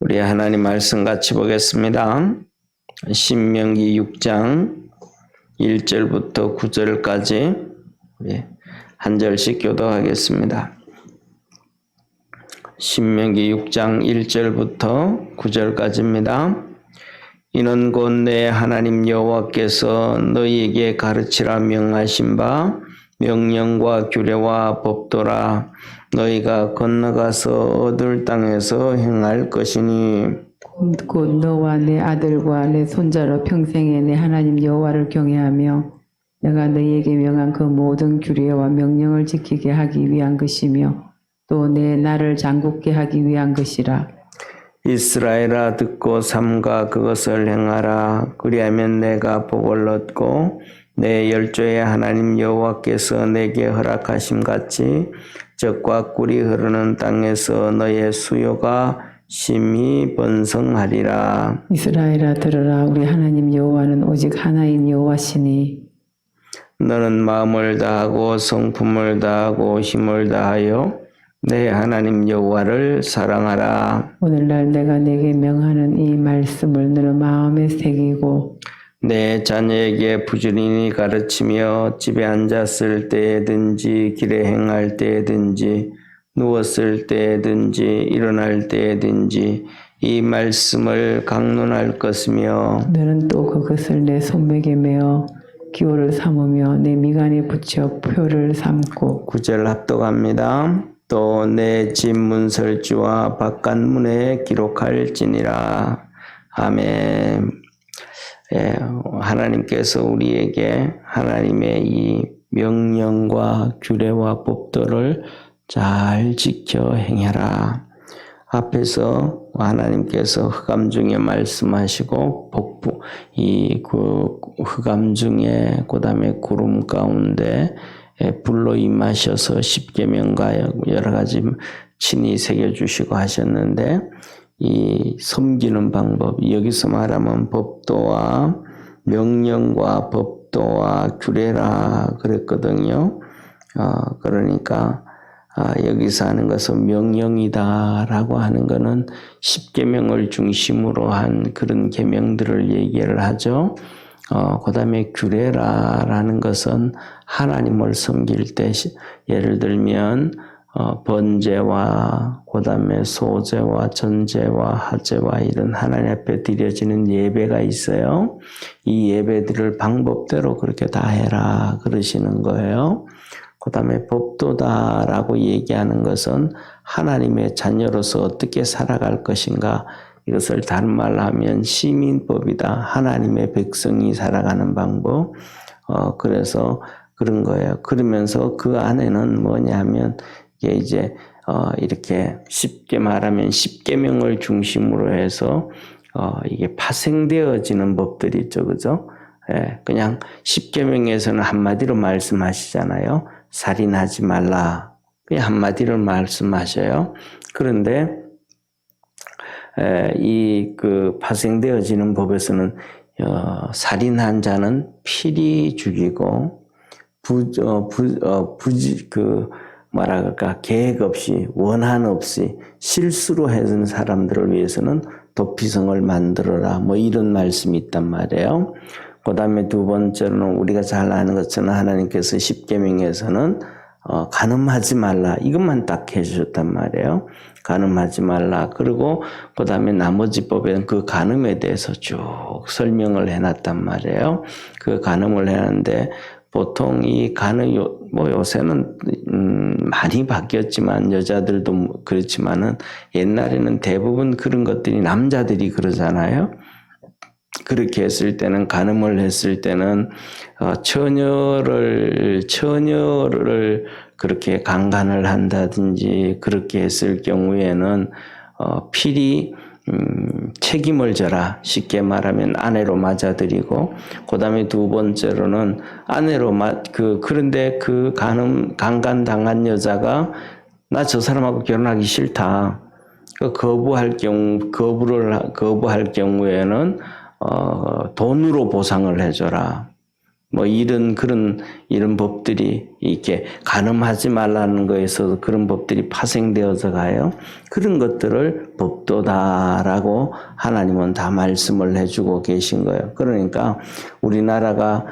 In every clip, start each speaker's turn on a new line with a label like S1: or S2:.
S1: 우리 하나님 말씀 같이 보겠습니다. 신명기 6장 1절부터 9절까지 한 절씩 교독하겠습니다. 신명기 6장 1절부터 9절까지입니다. 이는 곧 내 하나님 여호와께서 너희에게 가르치라 명하신 바 명령과 규례와 법도라. 너희가 건너가서 얻을 땅에서 행할 것이니
S2: 곧 너와 내 아들과 내 손자로 평생에 내 하나님 여호와를 경외하며 내가 너희에게 명한 그 모든 규례와 명령을 지키게 하기 위한 것이며 또 내 나를 장굽게 하기 위한 것이라.
S1: 이스라엘아 듣고 삼가 그것을 행하라. 그리하면 내가 복을 얻고 내 열조의 하나님 여호와께서 내게 허락하심 같이 젖과 꿀이 흐르는 땅에서 너의 수요가 심히 번성하리라.
S2: 이스라엘아 들으라. 우리 하나님 여호와는 오직 하나인 여호와시니
S1: 너는 마음을 다하고 성품을 다하고 힘을 다하여 내 하나님 여호와를 사랑하라.
S2: 오늘날 내가 내게 명하는 이 말씀을 너는 마음에 새기고
S1: 내 자녀에게 부지런히 가르치며 집에 앉았을 때든지 길에 행할 때든지 누웠을 때든지 일어날 때든지 이 말씀을 강론할 것이며
S2: 너는 또 그것을 내 손목에 메어 기호를 삼으며 내 미간에 붙여 표를 삼고
S1: 9절 합독합니다. 또 내 집 문설주와 바깥문에 기록할지니라. 아멘. 하나님께서 우리에게 하나님의 이 명령과 규례와 법도를 잘 지켜 행해라. 앞에서 하나님께서 흑암 중에 말씀하시고 복부 그 흑암 중에 그다음에 구름 가운데 불로 임하셔서 십계명과 여러 가지 친히 새겨주시고 하셨는데 이 섬기는 방법, 여기서 말하면 법도와 명령과 법도와 규례라 그랬거든요. 그러니까 여기서 하는 것은 명령이다라고 하는 것은 십계명을 중심으로 한 그런 계명들을 얘기를 하죠. 그 다음에 규례라는 것은 하나님을 섬길 때 예를 들면 번제와 그 다음에 소제와 전제와 하제와 이런 하나님 앞에 드려지는 예배가 있어요. 이 예배들을 방법대로 그렇게 다 해라 그러시는 거예요. 그 다음에 법도다라고 얘기하는 것은 하나님의 자녀로서 어떻게 살아갈 것인가, 이것을 다른 말로 하면 시민법이다. 하나님의 백성이 살아가는 방법. 그래서 그런 거예요. 그러면서 그 안에는 뭐냐 하면 이게 이제 이렇게 쉽게 말하면 십계명을 중심으로 해서 이게 파생되어지는 법들이 있죠. 그죠? 그냥 십계명에서는 한마디로 말씀하시잖아요. 살인하지 말라. 그냥 한마디로 말씀하셔요. 그런데 이 그 파생되어지는 법에서는 살인한 자는 필히 죽이고 계획 없이 원한 없이 실수로 해준 사람들을 위해서는 도피성을 만들어라. 뭐 이런 말씀이 있단 말이에요. 그 다음에 두 번째로는 우리가 잘 아는 것처럼 하나님께서 십계명에서는 간음하지 말라. 이것만 딱 해주셨단 말이에요. 간음하지 말라. 그리고 그 다음에 나머지 법에는 그 간음에 대해서 쭉 설명을 해놨단 말이에요. 그 간음을 해놨는데 보통 이 간음, 요새는 많이 바뀌었지만 여자들도 그렇지만은 옛날에는 대부분 그런 것들이 남자들이 그러잖아요. 그렇게 했을 때는, 간음을 했을 때는 처녀를 그렇게 강간을 한다든지 그렇게 했을 경우에는 필히 책임을 져라. 쉽게 말하면 아내로 맞아들이고, 그 다음에 두 번째로는 아내로 그런데 그 강간 당한 여자가 나 저 사람하고 결혼하기 싫다. 거부할 경우에는 돈으로 보상을 해줘라. 뭐 이런 법들이 이렇게 간음하지 말라는 거에서 그런 법들이 파생되어서 가요. 그런 것들을 법도다라고 하나님은 다 말씀을 해주고 계신 거예요. 그러니까 우리나라가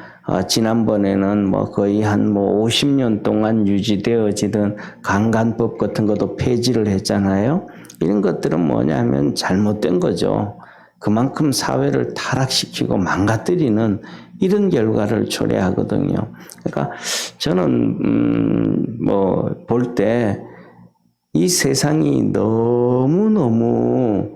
S1: 지난번에는 뭐 거의 한 50년 동안 유지되어지던 강간법 같은 것도 폐지를 했잖아요. 이런 것들은 뭐냐면 잘못된 거죠. 그만큼 사회를 타락시키고 망가뜨리는 이런 결과를 초래하거든요. 그러니까 저는 뭐 볼 때 이 세상이 너무너무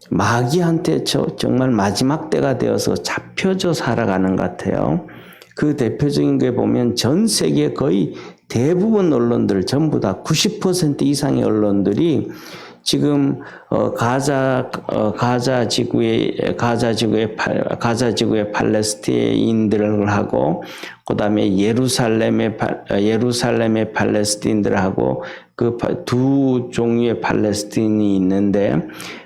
S1: 마귀한테 정말 마지막 때가 되어서 잡혀져 살아가는 것 같아요. 그 대표적인 게 보면 전 세계 거의 대부분 언론들 전부 다 90% 이상의 언론들이 지금 가자 지구의 팔레스타인들을 하고 그다음에 예루살렘의 팔레스타인들하고 그 두 종류의 팔레스타인이 있는데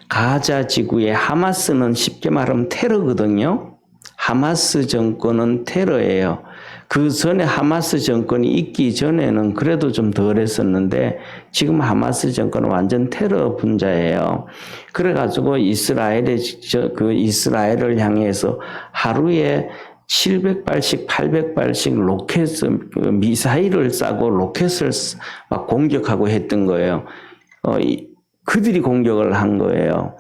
S1: 가자 지구의 하마스는 쉽게 말하면 테러거든요. 하마스 정권은 테러예요. 그 전에 하마스 정권이 있기 전에는 그래도 좀 덜 했었는데 지금 하마스 정권은 완전 테러 분자예요. 그래가지고 이스라엘을 향해서 하루에 700발씩 800발씩 로켓 미사일을 쏴고 로켓을 막 공격하고 했던 거예요. 그들이 공격을 한 거예요.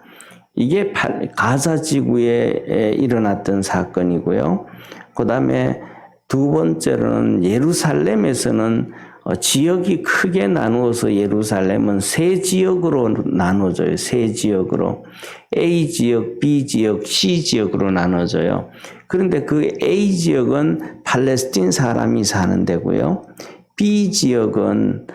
S1: 이게 가자 지구에 일어났던 사건이고요. 그다음에 두 번째로는 예루살렘에서는 지역이 크게 나누어서 예루살렘은 세 지역으로 나눠져요. 세 지역으로. A 지역, B 지역, C 지역으로 나눠져요. 그런데 그 A 지역은 팔레스틴 사람이 사는 데고요. B 지역은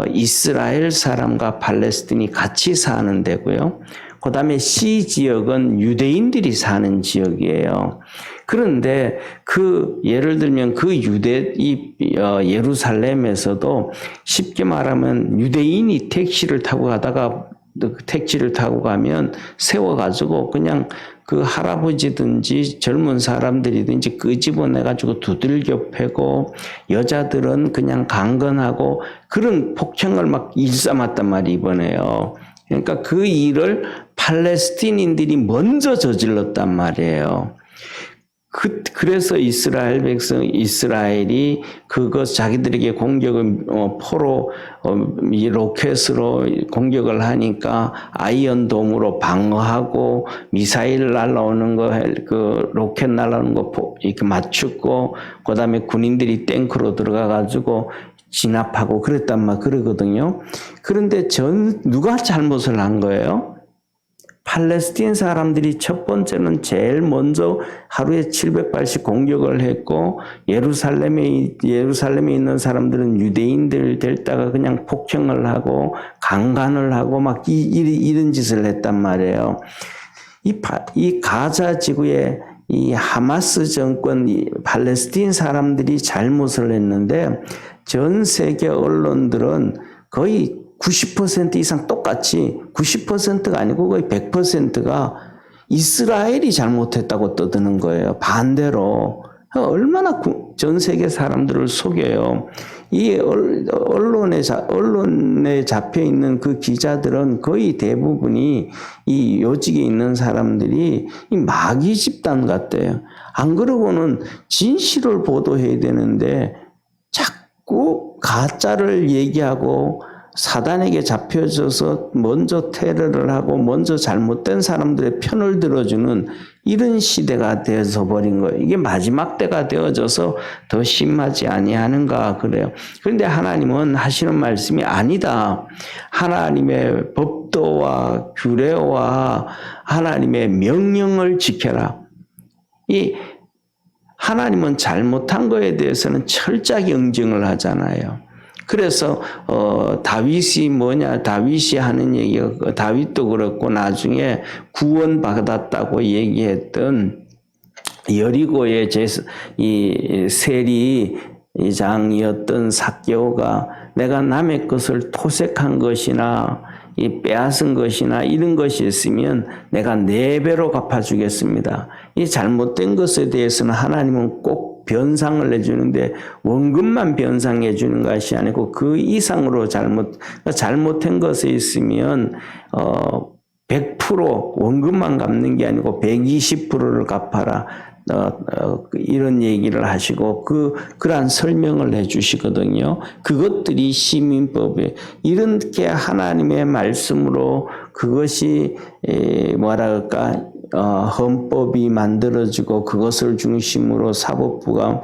S1: 이스라엘 사람과 팔레스틴이 같이 사는 데고요. 그 다음에 C 지역은 유대인들이 사는 지역이에요. 그런데 예를 들면 예루살렘에서도 쉽게 말하면 유대인이 택시를 타고 가면 세워가지고 그냥 그 할아버지든지 젊은 사람들이든지 끄집어내가지고 두들겨 패고 여자들은 그냥 강간하고 그런 폭행을 막 일삼았단 말이 이번에요. 그러니까 그 일을 팔레스틴인들이 먼저 저질렀단 말이에요. 그래서 이스라엘이 그것 자기들에게 공격을 포로 로켓으로 공격을 하니까 아이언돔으로 방어하고 미사일 날라오는 거 로켓 날라오는 거 이렇게 맞추고 그다음에 군인들이 탱크로 들어가 가지고 진압하고 그러거든요. 그런데 누가 잘못을 한 거예요? 팔레스틴 사람들이 첫 번째는 제일 먼저 하루에 700발씩 공격을 했고 예루살렘에 있는 사람들은 유대인들 데다가 그냥 폭행을 하고 강간을 하고 막 이런 짓을 했단 말이에요. 이 가자 지구에 이 하마스 정권 팔레스틴 사람들이 잘못을 했는데 전 세계 언론들은 거의 90% 이상 똑같이 90%가 아니고 거의 100%가 이스라엘이 잘못했다고 떠드는 거예요. 반대로. 얼마나 전 세계 사람들을 속여요. 이 언론에 잡혀 있는 그 기자들은 거의 대부분이 이 요직에 있는 사람들이 이 마귀 집단 같대요. 안 그러고는 진실을 보도해야 되는데 자꾸 가짜를 얘기하고 사단에게 잡혀져서 먼저 테러를 하고 먼저 잘못된 사람들의 편을 들어주는 이런 시대가 되어서 버린 거예요. 이게 마지막 때가 되어져서 더 심하지 아니하는가 그래요. 그런데 하나님은 하시는 말씀이 아니다. 하나님의 법도와 규례와 하나님의 명령을 지켜라. 이 하나님은 잘못한 거에 대해서는 철저하게 응징을 하잖아요. 그래서 다윗이 하는 얘기가 다윗도 그렇고 나중에 구원받았다고 얘기했던 여리고의 이 세리장이었던 삭개오가 내가 남의 것을 토색한 것이나 이 빼앗은 것이나 이런 것이 있으면 내가 4배로 갚아주겠습니다. 이 잘못된 것에 대해서는 하나님은 꼭 변상을 해주는데 원금만 변상해 주는 것이 아니고 그 이상으로 잘못한 것에 있으면 100% 원금만 갚는 게 아니고 120%를 갚아라. 이런 얘기를 하시고 그러한 설명을 해 주시거든요. 그것들이 시민법에 이렇게 하나님의 말씀으로 그것이 뭐랄까 헌법이 만들어지고 그것을 중심으로 사법부가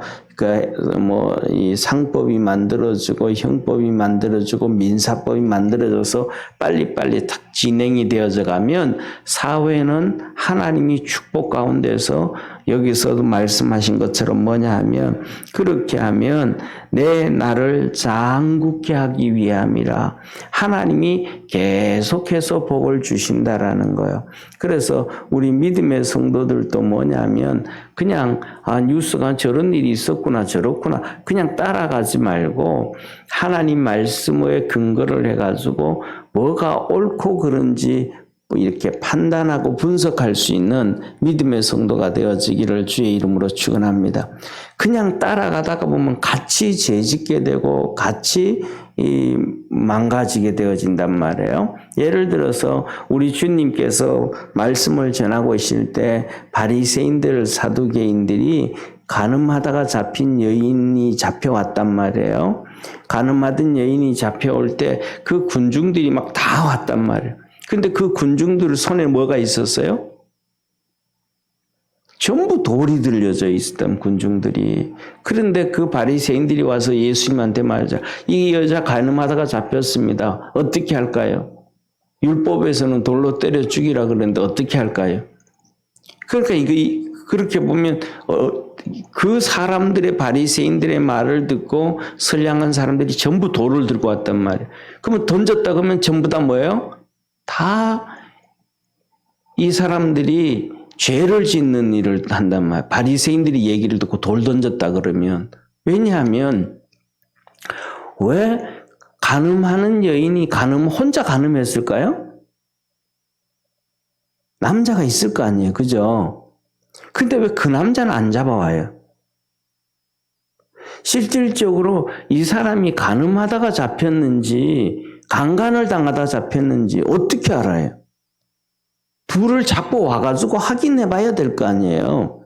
S1: 이 상법이 만들어지고 형법이 만들어지고 민사법이 만들어져서 빨리빨리 탁 진행이 되어져 가면 사회는 하나님이 축복 가운데서 여기서도 말씀하신 것처럼 뭐냐 하면 그렇게 하면 내 나를 장국케 하기 위함이라 하나님이 계속해서 복을 주신다라는 거예요. 그래서 우리 믿음의 성도들도 뭐냐면 그냥 뉴스가 저런 일이 있었구나 저렇구나 그냥 따라가지 말고 하나님 말씀에 근거를 해가지고 뭐가 옳고 그른지 이렇게 판단하고 분석할 수 있는 믿음의 성도가 되어지기를 주의 이름으로 축원합니다. 그냥 따라가다가 보면 같이 죄짓게 되고 같이 망가지게 되어진단 말이에요. 예를 들어서 우리 주님께서 말씀을 전하고 계실 때 바리새인들 사두개인들이 간음하다가 잡힌 여인이 잡혀왔단 말이에요. 간음하던 여인이 잡혀올 때 그 군중들이 막 다 왔단 말이에요. 근데 그 군중들 손에 뭐가 있었어요? 전부 돌이 들려져 있었던 군중들이. 그런데 그 바리새인들이 와서 예수님한테 말하자. 이 여자 간음하다가 잡혔습니다. 어떻게 할까요? 율법에서는 돌로 때려 죽이라 그러는데 어떻게 할까요? 그러니까 그렇게 보면 그 사람들의 바리새인들의 말을 듣고 선량한 사람들이 전부 돌을 들고 왔단 말이에요. 그러면 던졌다 그러면 전부 다 뭐예요? 다 이 사람들이 죄를 짓는 일을 한단 말이에요. 바리새인들이 얘기를 듣고 돌 던졌다 그러면. 왜냐하면 왜 간음하는 여인이 혼자 간음했을까요? 남자가 있을 거 아니에요. 그죠? 근데 왜 그 남자는 안 잡아와요? 실질적으로 이 사람이 간음하다가 잡혔는지 강간을 당하다 잡혔는지 어떻게 알아요? 둘을 잡고 와가지고 확인해 봐야 될 거 아니에요.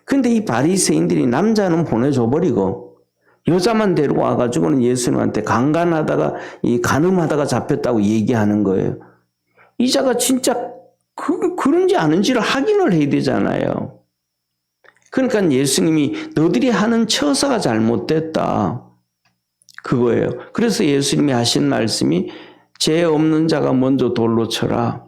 S1: 근데 이 바리새인들이 남자는 보내줘버리고 여자만 데리고 와가지고는 예수님한테 강간하다가 간음하다가 잡혔다고 얘기하는 거예요. 이 자가 진짜 그런지 아닌지를 확인을 해야 되잖아요. 그러니까 예수님이 너들이 하는 처사가 잘못됐다. 그거예요. 그래서 예수님이 하신 말씀이 죄 없는 자가 먼저 돌로 쳐라.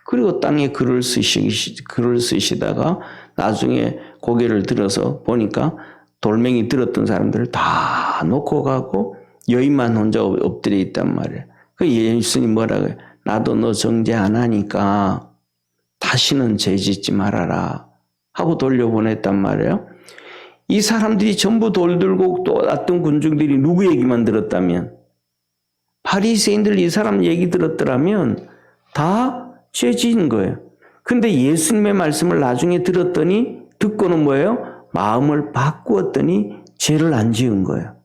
S1: 그리고 땅에 글을 쓰시다가 나중에 고개를 들어서 보니까 돌멩이 들었던 사람들을 다 놓고 가고 여인만 혼자 엎드려 있단 말이에요. 그 예수님 뭐라고 해요? 나도 너 정죄 안 하니까 다시는 죄 짓지 말아라 하고 돌려보냈단 말이에요. 이 사람들이 전부 돌 들고 또 왔던 군중들이 누구 얘기만 들었다면 바리새인들 이 사람 얘기 들었더라면 다 죄 지은 거예요. 근데 예수님의 말씀을 나중에 듣고는 뭐예요? 마음을 바꾸었더니 죄를 안 지은 거예요.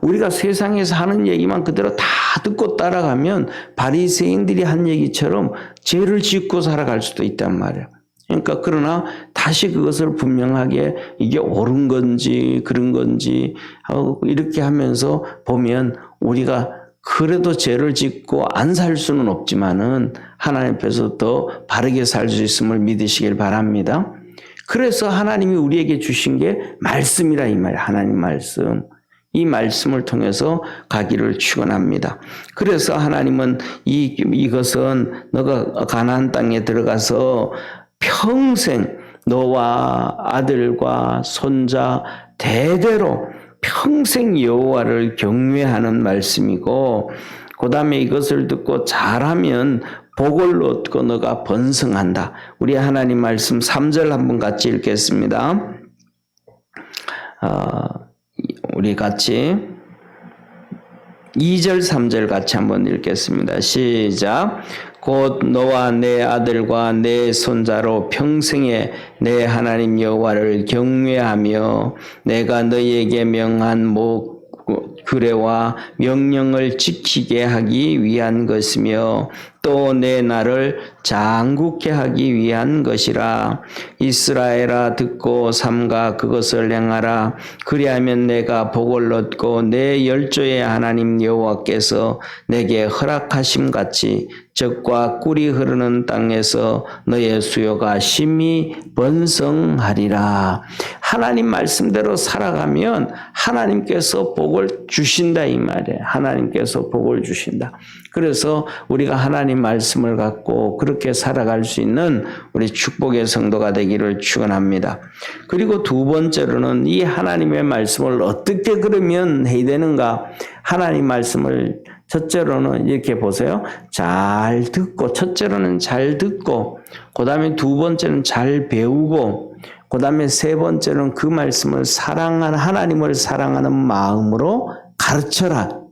S1: 우리가 세상에서 하는 얘기만 그대로 다 듣고 따라가면 바리새인들이 한 얘기처럼 죄를 짓고 살아갈 수도 있단 말이에요. 그러니까 그러나 다시 그것을 분명하게 이게 옳은 건지 그런 건지 이렇게 하면서 보면 우리가 그래도 죄를 짓고 안 살 수는 없지만은 하나님 앞에서 더 바르게 살 수 있음을 믿으시길 바랍니다. 그래서 하나님이 우리에게 주신 게 말씀이라 이 말이에요. 하나님 말씀. 이 말씀을 통해서 가기를 축원합니다. 그래서 하나님은 이것은 너가 가나안 땅에 들어가서 평생 너와 아들과 손자 대대로 평생 여호와를 경외하는 말씀이고 그 다음에 이것을 듣고 잘하면 복을 얻고 너가 번성한다. 우리 하나님 말씀 3절 한번 같이 읽겠습니다. 우리 같이 2절 3절 같이 한번 읽겠습니다. 시작. 곧 너와 내 아들과 내 손자로 평생에 내 하나님 여호와를 경외하며 내가 너희에게 명한 규례와 명령을 지키게 하기 위한 것이며 또 내 나를 장국케 하기 위한 것이라. 이스라엘아 듣고 삼가 그것을 행하라. 그리하면 내가 복을 얻고 내 열조의 하나님 여호와께서 내게 허락하심 같이 젖과 꿀이 흐르는 땅에서 너의 수요가 심히 번성하리라. 하나님 말씀대로 살아가면 하나님께서 복을 주신다 이 말이에요. 하나님께서 복을 주신다. 그래서 우리가 하나님 말씀을 갖고 그렇게 살아갈 수 있는 우리 축복의 성도가 되기를 축원합니다. 그리고 두 번째로는 이 하나님의 말씀을 어떻게 그러면 해야 되는가? 하나님 말씀을 첫째로는 이렇게 보세요. 잘 듣고, 첫째로는 잘 듣고, 그 다음에 두 번째는 잘 배우고, 그 다음에 세 번째는 그 말씀을 사랑하는, 하나님을 사랑하는 마음으로 가르쳐라.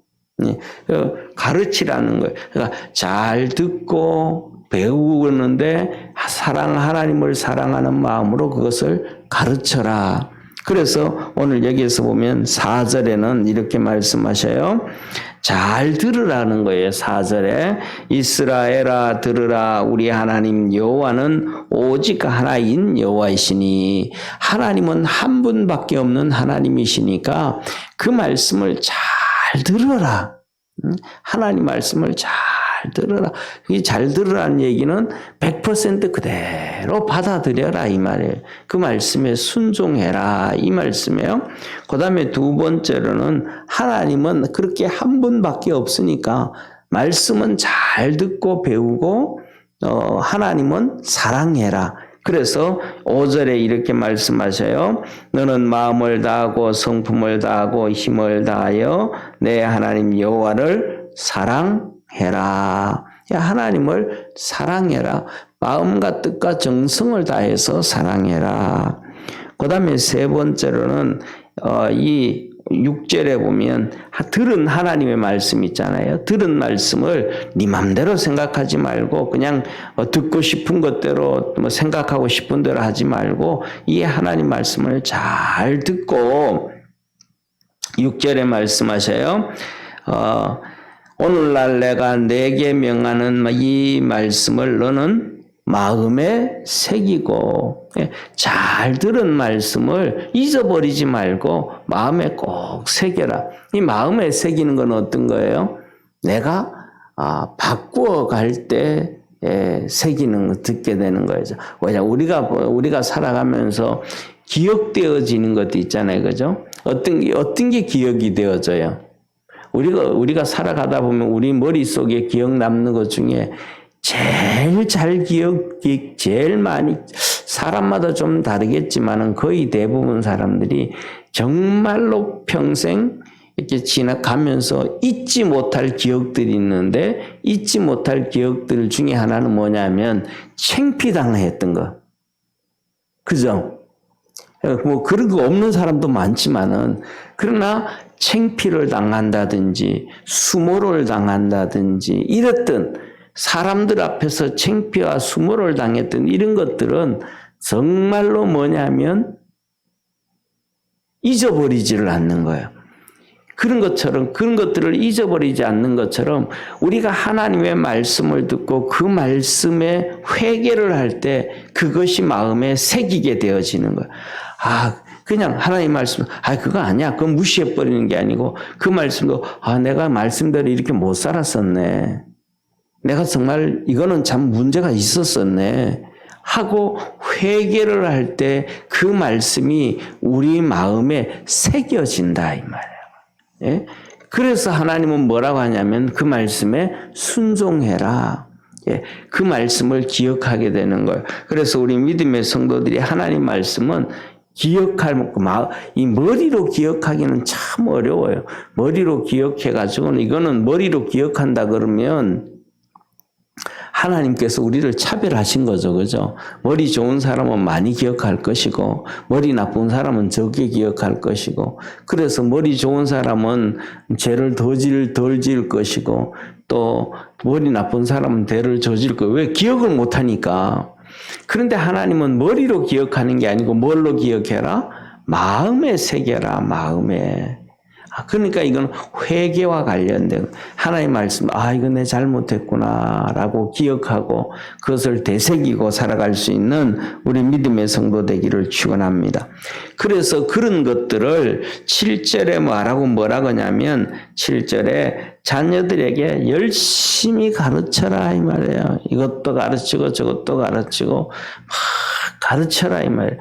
S1: 가르치라는 거예요. 그러니까 잘 듣고 배우는데 하나님을 사랑하는 마음으로 그것을 가르쳐라. 그래서 오늘 여기에서 보면 4절에는 이렇게 말씀하셔요. 잘 들으라는 거예요. 4절에 이스라엘아 들으라. 우리 하나님 여호와는 오직 하나인 여호와이시니. 하나님은 한 분밖에 없는 하나님이시니까 그 말씀을 잘 들어라. 하나님 말씀을 잘 들어라. 이 잘 들으라는 얘기는 100% 그대로 받아들여라 이 말이에요. 그 말씀에 순종해라 이 말씀이에요. 그 다음에 두 번째로는 하나님은 그렇게 한 분밖에 없으니까 말씀은 잘 듣고 배우고 하나님은 사랑해라. 그래서 5절에 이렇게 말씀하셔요. 너는 마음을 다하고 성품을 다하고 힘을 다하여 내 하나님 여호와를 사랑해라. 하나님을 사랑해라. 마음과 뜻과 정성을 다해서 사랑해라. 그 다음에 세 번째로는 이 6절에 보면 들은 하나님의 말씀 있잖아요. 들은 말씀을 네 맘대로 생각하지 말고 그냥 듣고 싶은 것대로 생각하고 싶은 대로 하지 말고 이 하나님 말씀을 잘 듣고 6절에 말씀하셔요. 오늘날 내가 내게 명하는 이 말씀을 너는 마음에 새기고 잘 들은 말씀을 잊어버리지 말고 마음에 꼭 새겨라. 이 마음에 새기는 건 어떤 거예요? 내가 바꾸어 갈 때 새기는 듣게 되는 거죠. 왜냐 우리가 살아가면서 기억되어지는 것도 있잖아요, 그죠? 어떤 게 기억이 되어져요? 우리가 살아가다 보면 우리 머릿속에 기억 남는 것 중에 제일 제일 많이, 사람마다 좀 다르겠지만은 거의 대부분 사람들이 정말로 평생 이렇게 지나가면서 잊지 못할 기억들이 있는데 잊지 못할 기억들 중에 하나는 뭐냐면 창피당했던 거. 그죠? 뭐 그런 거 없는 사람도 많지만은 그러나 창피를 당한다든지 수모를 당한다든지 이랬던 사람들 앞에서 창피와 수모를 당했던 이런 것들은 정말로 뭐냐면 잊어버리지를 않는 거예요. 그런 것들을 잊어버리지 않는 것처럼 우리가 하나님의 말씀을 듣고 그 말씀에 회개를 할 때 그것이 마음에 새기게 되어지는 거예요. 그냥 하나님 말씀, 그거 아니야. 그건 무시해버리는 게 아니고 그 말씀도 내가 말씀대로 이렇게 못 살았었네. 내가 정말 이거는 참 문제가 있었었네 하고 회개를 할 때 그 말씀이 우리 마음에 새겨진다 이 말이에요. 예? 그래서 하나님은 뭐라고 하냐면 그 말씀에 순종해라. 예, 그 말씀을 기억하게 되는 거예요. 그래서 우리 믿음의 성도들이 하나님 말씀은 이 머리로 기억하기는 참 어려워요. 머리로 기억해가지고는 이거는 머리로 기억한다 그러면 하나님께서 우리를 차별하신 거죠. 그죠? 머리 좋은 사람은 많이 기억할 것이고, 머리 나쁜 사람은 적게 기억할 것이고, 그래서 머리 좋은 사람은 죄를 덜 지을 것이고, 또 머리 나쁜 사람은 죄를 저질 거예요. 왜? 기억을 못하니까. 그런데 하나님은 머리로 기억하는 게 아니고 뭘로 기억해라? 마음에 새겨라, 마음에. 그러니까 이건 회개와 관련된 하나님 말씀, 이거 내 잘못했구나 라고 기억하고 그것을 되새기고 살아갈 수 있는 우리 믿음의 성도 되기를 축원합니다. 그래서 그런 것들을 7절에 뭐라고 하냐면 7절에 자녀들에게 열심히 가르쳐라 이 말이에요. 이것도 가르치고 저것도 가르치고 막 가르쳐라 이 말이에요.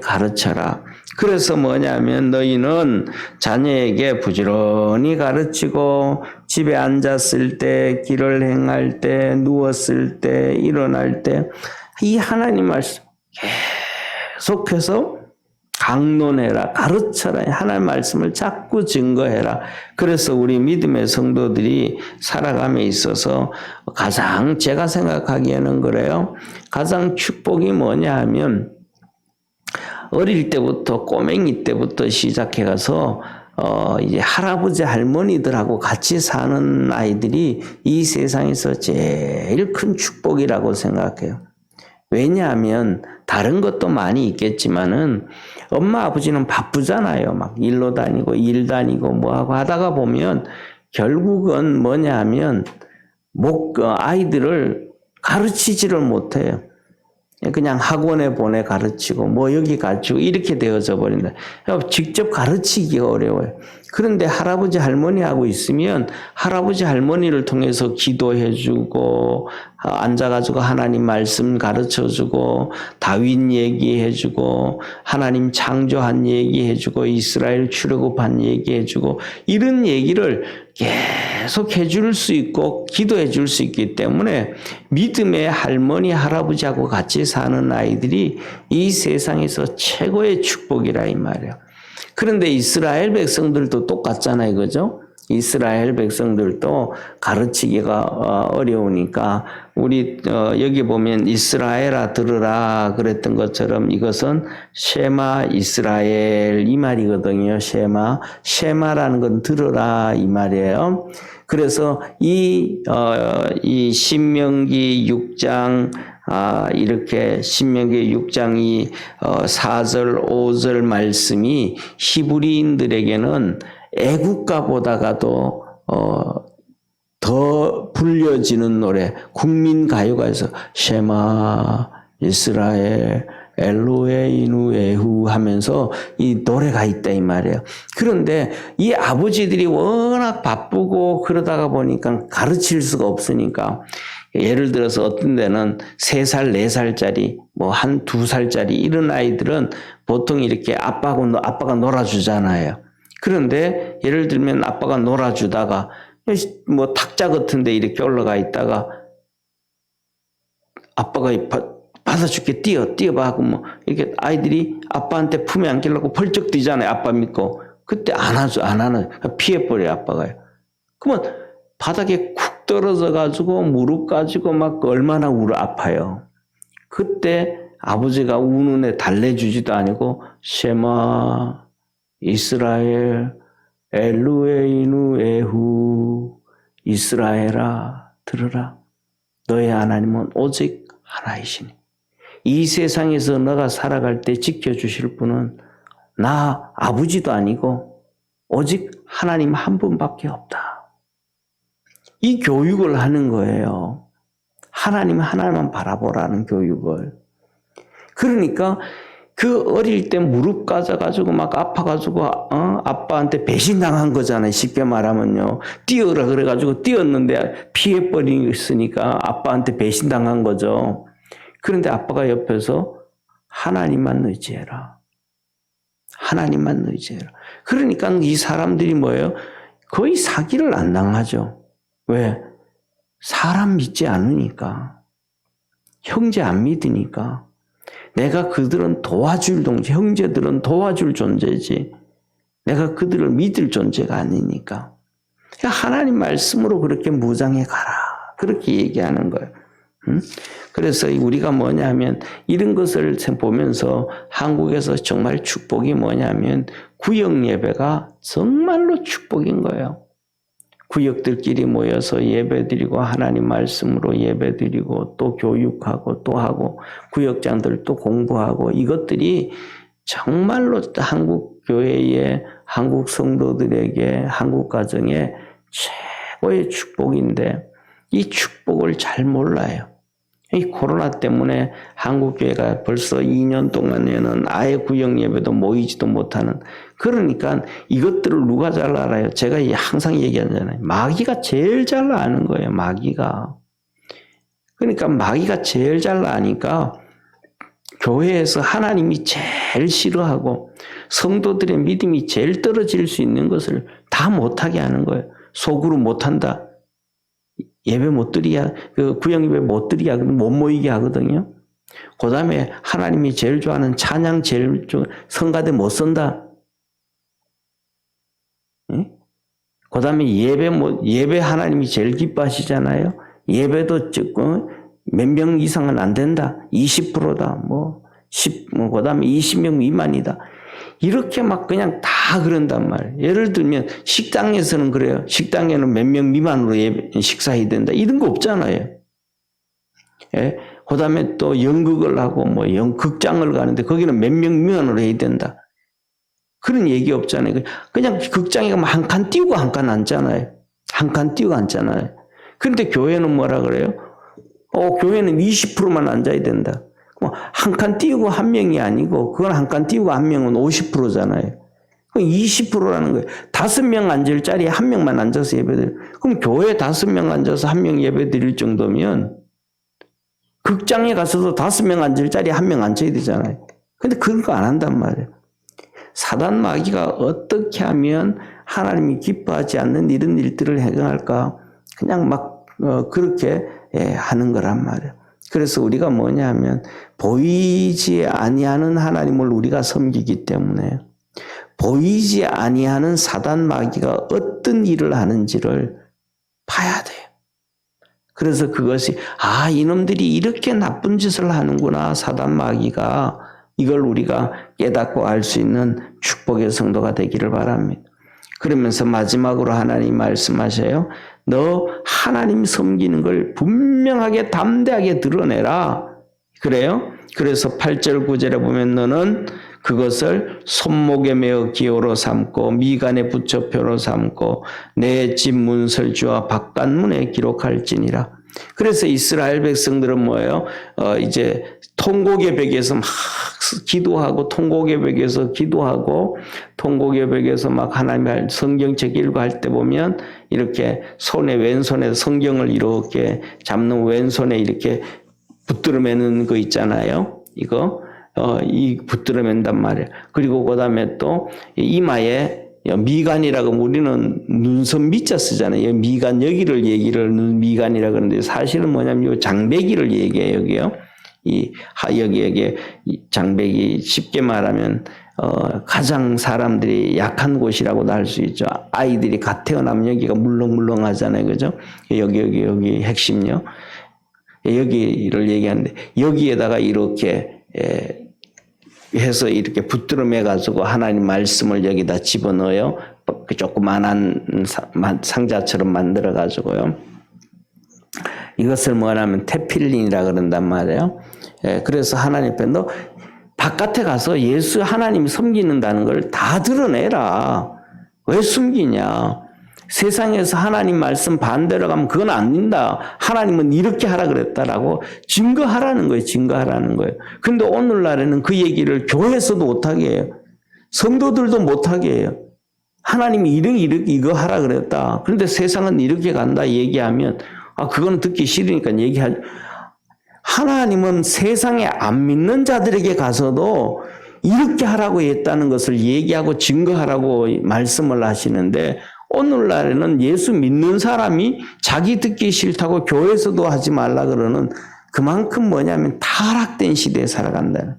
S1: 가르쳐라. 그래서 뭐냐면 너희는 자녀에게 부지런히 가르치고 집에 앉았을 때, 길을 행할 때, 누웠을 때, 일어날 때 이 하나님 말씀 계속해서 강론해라, 가르쳐라, 하나님 말씀을 자꾸 증거해라. 그래서 우리 믿음의 성도들이 살아감에 있어서 가장 제가 생각하기에는 그래요. 가장 축복이 뭐냐 하면 어릴 때부터 꼬맹이 때부터 시작해 가서 이제 할아버지 할머니들하고 같이 사는 아이들이 이 세상에서 제일 큰 축복이라고 생각해요. 왜냐하면 다른 것도 많이 있겠지만은 엄마 아버지는 바쁘잖아요. 막 일로 다니고 일 다니고 뭐하고 하다가 보면 결국은 뭐냐 하면 아이들을 가르치지를 못해요. 그냥 학원에 보내 가르치고 뭐 여기 가르치고 이렇게 되어져 버린다. 직접 가르치기가 어려워요. 그런데 할아버지 할머니하고 있으면 할아버지 할머니를 통해서 기도해주고 앉아가지고 하나님 말씀 가르쳐주고 다윗 얘기해주고 하나님 창조한 얘기해주고 이스라엘 출애굽한 얘기해주고 이런 얘기를 계속 해줄 수 있고 기도해 줄 수 있기 때문에 믿음의 할머니 할아버지하고 같이 사는 아이들이 이 세상에서 최고의 축복이라 이 말이에요. 그런데 이스라엘 백성들도 똑같잖아요. 그죠? 이스라엘 백성들도 가르치기가 어려우니까 우리 여기 보면 이스라엘아 들으라 그랬던 것처럼 이것은 쉐마 이스라엘 이 말이거든요. 쉐마라는 건 들으라 이 말이에요. 그래서 이 신명기 6장 이렇게 신명기 6장이 4절 5절 말씀이 히브리인들에게는 애국가보다가도 더 불려지는 노래 국민 가요가에서 쉐마 이스라엘 엘로에이누 에후 하면서 이 노래가 있다 이 말이에요. 그런데 이 아버지들이 워낙 바쁘고 그러다가 보니까 가르칠 수가 없으니까 예를 들어서 어떤 데는 3살, 4살짜리, 뭐 1, 2살짜리 이런 아이들은 보통 이렇게 아빠가 놀아주잖아요. 그런데 예를 들면 아빠가 놀아주다가 뭐 탁자 같은 데 이렇게 올라가 있다가 아빠가 받아줄게 뛰어봐 하고 뭐 이렇게 아이들이 아빠한테 품에 안기려고 펄쩍 뛰잖아요. 아빠 믿고. 그때 안 하는 피해버려요. 아빠가요. 그러면 바닥에 쿡 떨어져 가지고 무릎 가지고 막 얼마나 아파요. 그때 아버지가 우는 애 달래주지도 아니고 쉐마 이스라엘 엘루에이누 에후 이스라엘아 들으라 너의 하나님은 오직 하나이시니 이 세상에서 너가 살아갈 때 지켜주실 분은 나 아버지도 아니고 오직 하나님 한 분밖에 없다. 이 교육을 하는 거예요. 하나님 하나만 바라보라는 교육을. 그러니까 그 어릴 때 무릎 까져가지고 막 아파가지고 아빠한테 배신당한 거잖아요. 쉽게 말하면요. 뛰어라 그래가지고 뛰었는데 피해버렸으니까 아빠한테 배신당한 거죠. 그런데 아빠가 옆에서 하나님만 의지해라. 하나님만 의지해라. 그러니까 이 사람들이 뭐예요? 거의 사기를 안 당하죠. 왜? 사람 믿지 않으니까. 형제 안 믿으니까. 내가 그들은 도와줄 형제들은 도와줄 존재지. 내가 그들을 믿을 존재가 아니니까. 그러니까 하나님 말씀으로 그렇게 무장해 가라. 그렇게 얘기하는 거예요. 그래서 우리가 뭐냐면 이런 것을 보면서 한국에서 정말 축복이 뭐냐면 구역 예배가 정말로 축복인 거예요. 구역들끼리 모여서 예배드리고 하나님 말씀으로 예배드리고 또 교육하고 또 하고 구역장들 또 공부하고 이것들이 정말로 한국 교회의 한국 성도들에게 한국 가정의 최고의 축복인데 이 축복을 잘 몰라요. 이 코로나 때문에 한국교회가 벌써 2년 동안에는 아예 구역 예배도 모이지도 못하는 그러니까 이것들을 누가 잘 알아요? 제가 항상 얘기하잖아요. 마귀가 제일 잘 아는 거예요. 마귀가. 그러니까 마귀가 제일 잘 아니까 교회에서 하나님이 제일 싫어하고 성도들의 믿음이 제일 떨어질 수 있는 것을 다 못하게 하는 거예요. 속으로 못한다. 예배 못 드리야, 구역 예배 못 드리야, 못 모이게 하거든요. 그 다음에 하나님이 제일 좋아하는 찬양 제일 성가대 못 선다. 그 다음에 예배 하나님이 제일 기뻐하시잖아요. 예배도 몇 명 이상은 안 된다. 20%다. 그 다음에 20명 미만이다. 이렇게 막 그냥 다 그런단 말이에요. 예를 들면 식당에서는 그래요. 식당에는 몇 명 미만으로 식사해야 된다. 이런 거 없잖아요. 예? 그 다음에 또 연극을 하고 극장을 가는데 거기는 몇 명 미만으로 해야 된다. 그런 얘기 없잖아요. 그냥 극장에 가면 한 칸 띄우고 한 칸 앉잖아요. 한 칸 띄우고 앉잖아요. 그런데 교회는 뭐라 그래요? 교회는 20%만 앉아야 된다. 한 칸 띄우고 한 명이 아니고 그건 한 칸 띄우고 한 명은 50%잖아요. 그럼 20%라는 거예요. 5명 앉을 자리에 한 명만 앉아서 예배드려. 그럼 교회에 5명 앉아서 한 명 예배드릴 정도면 극장에 가서도 5명 앉을 자리에 한 명 앉아야 되잖아요. 근데 그런 거 안 한단 말이에요. 사단 마귀가 어떻게 하면 하나님이 기뻐하지 않는 이런 일들을 행할까? 그냥 막 그렇게 하는 거란 말이에요. 그래서 우리가 뭐냐 하면 보이지 아니하는 하나님을 우리가 섬기기 때문에 보이지 아니하는 사단 마귀가 어떤 일을 하는지를 봐야 돼요. 그래서 그것이 이놈들이 이렇게 나쁜 짓을 하는구나 사단 마귀가 이걸 우리가 깨닫고 알 수 있는 축복의 성도가 되기를 바랍니다. 그러면서 마지막으로 하나님 말씀하셔요. 너 하나님 섬기는 걸 분명하게 담대하게 드러내라. 그래요? 그래서 8절 9절에 보면 너는 그것을 손목에 메어 기호로 삼고 미간에 붙여 표로 삼고 내 집 문설주와 바깥문에 기록할지니라. 그래서 이스라엘 백성들은 뭐예요? 이제 통곡의 벽에서 막 기도하고 통곡의 벽에서 기도하고 통곡의 벽에서 막 하나님 성경책 읽고 할 때 보면 이렇게 왼손에 성경을 이렇게 잡는 왼손에 이렇게 붙들어 매는 거 있잖아요. 이 붙들어 맨단 말이에요. 그리고 그 다음에 또 이마에 미간이라고 우리는 눈썹 밑자 쓰잖아요. 미간 여기를 미간이라 그러는데 사실은 뭐냐면 이 장배기를 얘기해요. 여기요. 여기에 장배기 쉽게 말하면 가장 사람들이 약한 곳이라고도 할 수 있죠. 아이들이 갓 태어나면 여기가 물렁물렁하잖아요. 그죠? 여기 핵심요. 여기를 얘기하는데 여기에다가 이렇게 해서 이렇게 붙들어 매가지고 하나님 말씀을 여기다 집어넣어요. 조그만한 상자처럼 만들어가지고요. 이것을 뭐냐면 테필린이라 그런단 말이에요. 그래서 하나님 앞에 너 바깥에 가서 예수 하나님 섬기는다는 걸 다 드러내라. 왜 숨기냐? 세상에서 하나님 말씀 반대로 가면 그건 안 된다. 하나님은 이렇게 하라 그랬다라고 증거하라는 거예요. 증거하라는 거예요. 그런데 오늘날에는 그 얘기를 교회에서도 못하게 해요. 성도들도 못하게 해요. 하나님이 이거 하라 그랬다. 그런데 세상은 이렇게 간다 얘기하면 그건 듣기 싫으니까 얘기하죠. 하나님은 세상에 안 믿는 자들에게 가서도 이렇게 하라고 했다는 것을 얘기하고 증거하라고 말씀을 하시는데 오늘날에는 예수 믿는 사람이 자기 듣기 싫다고 교회에서도 하지 말라 그러는 그만큼 뭐냐면 타락된 시대에 살아간다.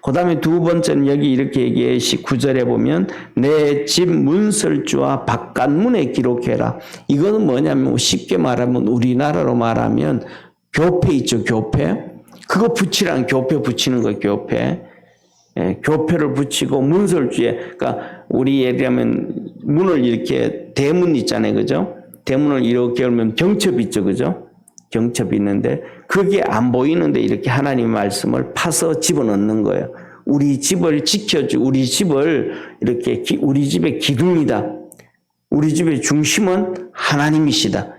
S1: 그 다음에 두 번째는 여기 이렇게 얘기해 19절에 보면 내 집 문설주와 바깥문에 기록해라. 이거는 뭐냐면 쉽게 말하면 우리나라로 말하면 교패 있죠, 교패. 그거 붙이라는 교패 붙이는 거, 교패. 예, 교패를 붙이고 문설주에, 그러니까 우리 예를 들면 문을 이렇게 대문 있잖아요, 그죠? 대문을 이렇게 열면 경첩 있죠, 그죠? 경첩이 있는데 그게 안 보이는데 이렇게 하나님의 말씀을 파서 집어넣는 거예요. 우리 집을 지켜주, 우리 집을 이렇게 우리 집의 기둥이다. 우리 집의 중심은 하나님이시다.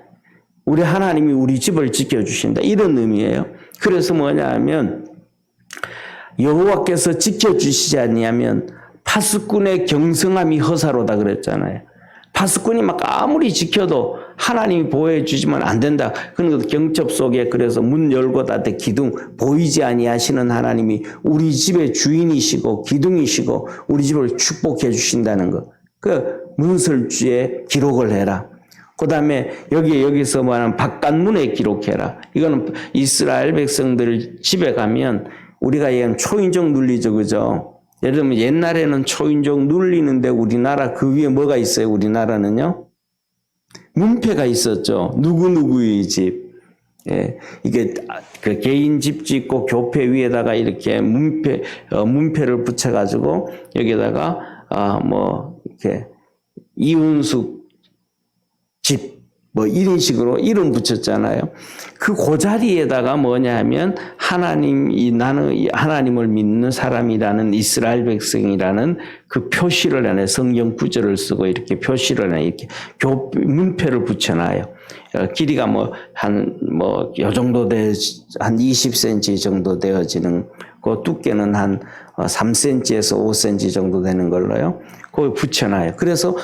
S1: 우리 하나님이 우리 집을 지켜주신다. 이런 의미예요. 그래서 뭐냐면 여호와께서 지켜주시지 않냐면 파수꾼의 경성함이 허사로다 그랬잖아요. 파수꾼이 막 아무리 지켜도 하나님이 보호해 주지만 안 된다. 그런 경첩 속에 그래서 문 열고 닫을 기둥 보이지 아니하시는 하나님이 우리 집의 주인이시고 기둥이시고 우리 집을 축복해 주신다는 거. 그 문설주에 기록을 해라. 그 다음에 여기서 말하는 바깥문에 기록해라. 이거는 이스라엘 백성들 집에 가면 우리가 얘는 초인종 눌리죠, 그죠? 예를 들면 옛날에는 초인종 눌리는데 우리나라 그 위에 뭐가 있어요? 우리나라는요? 문패가 있었죠. 누구누구의 집. 예, 이게 그 개인 집 짓고 교패 위에다가 이렇게 문패를 붙여가지고 여기다가 이렇게 이운숙 집 뭐 이런 식으로 이름 붙였잖아요. 그 자리에다가 뭐냐 하면 나는 하나님을 믿는 사람이라는 이스라엘 백성이라는 그 표시를 안에 성경 구절을 쓰고 이렇게 표시를 안에 이렇게 문패를 붙여놔요. 길이가 요 정도 한 20cm 정도 되어지는 그 두께는 한 3cm에서 5cm 정도 되는 걸로요. 거기 붙여놔요. 그래서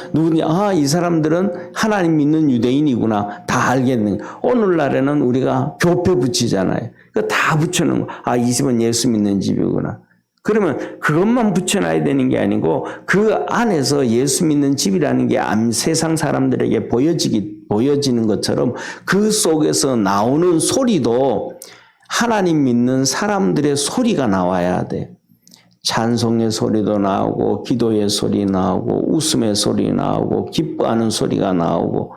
S1: 이 사람들은 하나님 믿는 유대인이구나. 다 알겠는. 오늘날에는 우리가 교패 붙이잖아요. 그 다 붙여놓은 거. 이 집은 예수 믿는 집이구나. 그러면 그것만 붙여놔야 되는 게 아니고 그 안에서 예수 믿는 집이라는 게 세상 사람들에게 보여지는 것처럼 그 속에서 나오는 소리도 하나님 믿는 사람들의 소리가 나와야 돼. 찬송의 소리도 나오고 기도의 소리 나오고 웃음의 소리 나오고 기뻐하는 소리가 나오고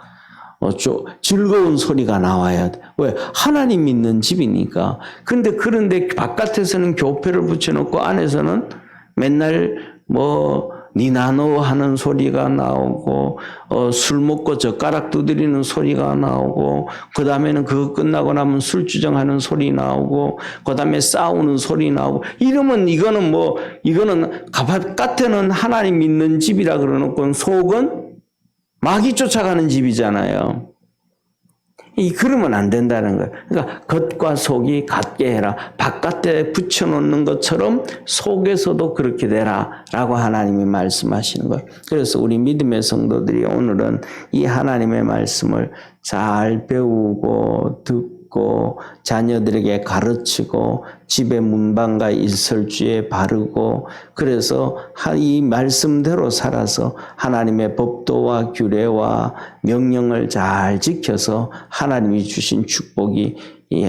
S1: 즐거운 소리가 나와야 돼. 왜? 하나님 믿는 집이니까. 그런데 바깥에서는 교패를 붙여놓고 안에서는 맨날 니나노 하는 소리가 나오고 술 먹고 젓가락 두드리는 소리가 나오고 그 다음에는 그거 끝나고 나면 술주정하는 소리 나오고 그 다음에 싸우는 소리 나오고 이러면 이거는 바깥에는 하나님 믿는 집이라 그러놓고 속은 마귀 쫓아가는 집이잖아요. 그러면 안 된다는 거예요. 그러니까 겉과 속이 같게 해라. 바깥에 붙여놓는 것처럼 속에서도 그렇게 되라 라고 하나님이 말씀하시는 거예요. 그래서 우리 믿음의 성도들이 오늘은 이 하나님의 말씀을 잘 배우고 듣고 자녀들에게 가르치고 집의 문방과 일설주에 바르고 그래서 이 말씀대로 살아서 하나님의 법도와 규례와 명령을 잘 지켜서 하나님이 주신 축복이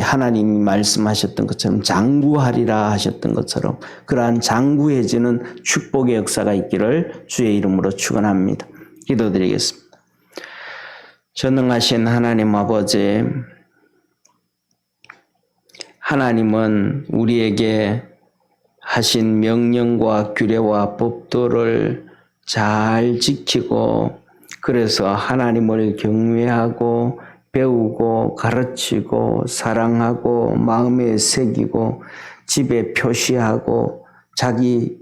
S1: 하나님이 말씀하셨던 것처럼 장구하리라 하셨던 것처럼 그러한 장구해지는 축복의 역사가 있기를 주의 이름으로 축원합니다. 기도드리겠습니다. 전능하신 하나님 아버지, 하나님은 우리에게 하신 명령과 규례와 법도를 잘 지키고 그래서 하나님을 경외하고 배우고 가르치고 사랑하고 마음에 새기고 집에 표시하고 자기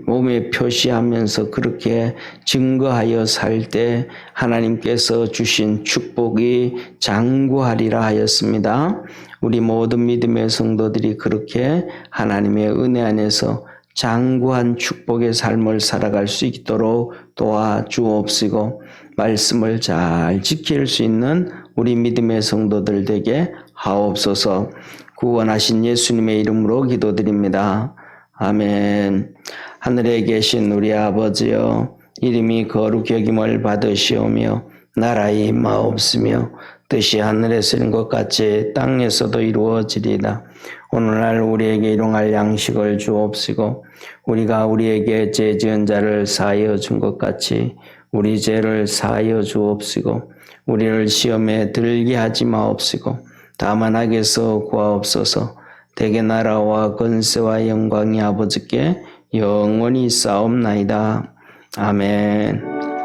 S1: 몸에 표시하면서 그렇게 증거하여 살 때 하나님께서 주신 축복이 장구하리라 하였습니다. 우리 모든 믿음의 성도들이 그렇게 하나님의 은혜 안에서 장구한 축복의 삶을 살아갈 수 있도록 도와주옵시고 말씀을 잘 지킬 수 있는 우리 믿음의 성도들 되게 하옵소서. 구원하신 예수님의 이름으로 기도드립니다. 아멘. 하늘에 계신 우리 아버지여, 이름이 거룩히 여김을 받으시오며 나라의 임하옵시며 뜻이 하늘에서 이룬 것 같이 땅에서도 이루어지리이다. 오늘날 우리에게 일용할 양식을 주옵시고 우리가 우리에게 죄 지은 자를 사하여 준 것 같이 우리 죄를 사하여 주옵시고 우리를 시험에 들게 하지 마옵시고 다만 악에서 구하옵소서. 대개 나라와 권세와 영광이 아버지께 영원히 있사옵나이다. 아멘.